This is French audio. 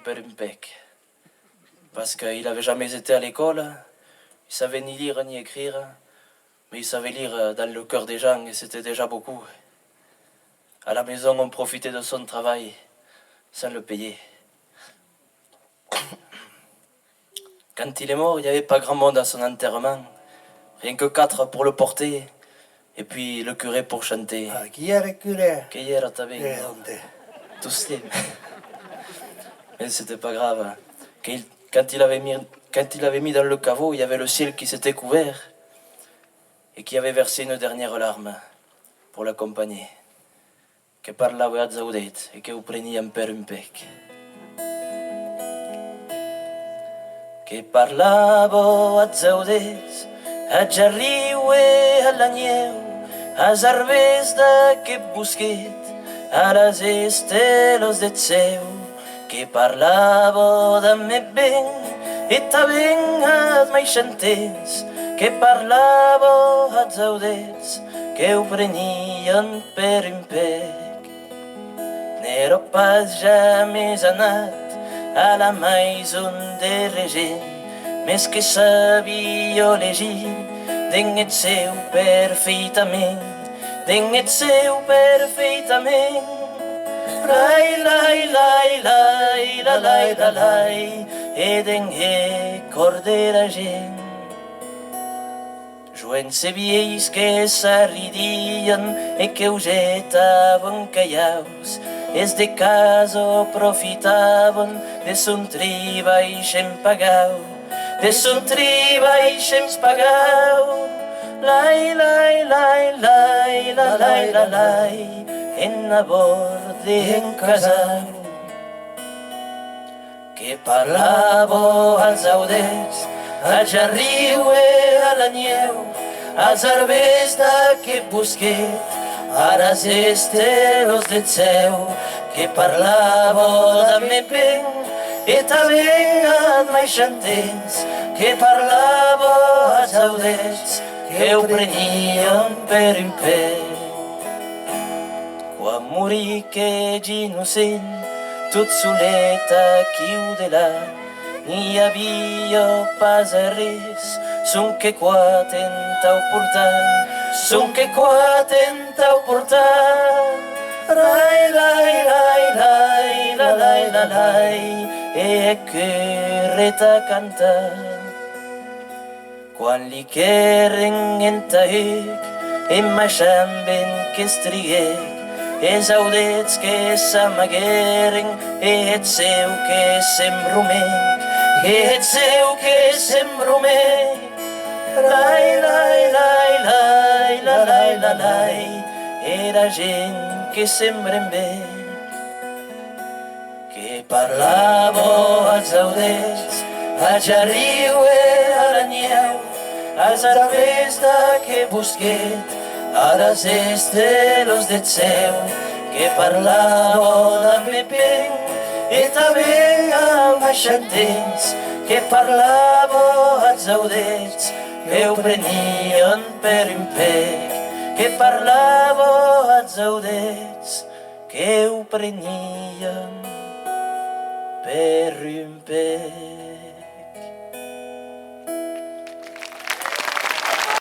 per un pec. Parce qu'il n'avait jamais été à l'école, il savait ni lire ni écrire, mais il savait lire dans le cœur des gens et c'était déjà beaucoup. À la maison, on profitait de son travail sans le payer. Quand il est mort, il n'y avait pas grand monde à son enterrement, rien que 4 pour le porter, et puis le curé pour chanter. Ah, qui est le curé? Qui era también, Eh, no? onde? Tous les... Mais c'était pas grave. Quand il avait mis dans le caveau, il y avait le ciel qui s'était couvert et qui avait versé une dernière larme pour l'accompagner. Que parlava a zaudet et que ho preniam per un pec. Que parlava a zaudet, a Jarriu e a l'Agneu, a Zarvés d'aquest bosquet, a les estelos de seu, que parlava de me ben, e taben as maixantens, que parlava a zaudets, que ho prenien per un pec. N'ero pas jamais anat a la maison de regent, més que sabia llegir, denguet seu perfeitament, denguet seu perfeitament. Lai, lai, lai, lai, la, lai, la, lai, e dengue cordera gent. Joent-se vieis que s'arridien e que ho jetaven callaus, es de casa profitaven de son treball pagau, de son treball pagau. Lai, lai, lai, lai, la, lai, la, lai, en la borde en casau. Que parlava als audets, a Jarriu e a l'Agneu, als arbres d'aquest bosquet, a les estelos de seu, que parlava de me pen, e també als maixantens, que parlava als audets, que ho prenien per un pec. Quan morí aquest innocent, tot solet aquí ho de là, n'hi havia pas a res, son que qua tentau portar, son que qua tentau portar. Lai, lai, lai, lai, la, lai, la, lai, e que reta cantar. Quan li queren entaec, e maixamben que estriguec, es audets que s'amagueren, e et seu que s'embromec, e et seu que s'embromec. Lai, lai, lai, lai, la, lai, la, lai, era gent que sembren bé, que parlava als audets, a Jarriu e a l'Agneu, als arbres d'aquest bosquet, a les estelos de seu, que parlava de me pen, e també als maixantens, que parlava als audets, que ho prenien per un pec, que parlava als audets, que ho prenien per un pec.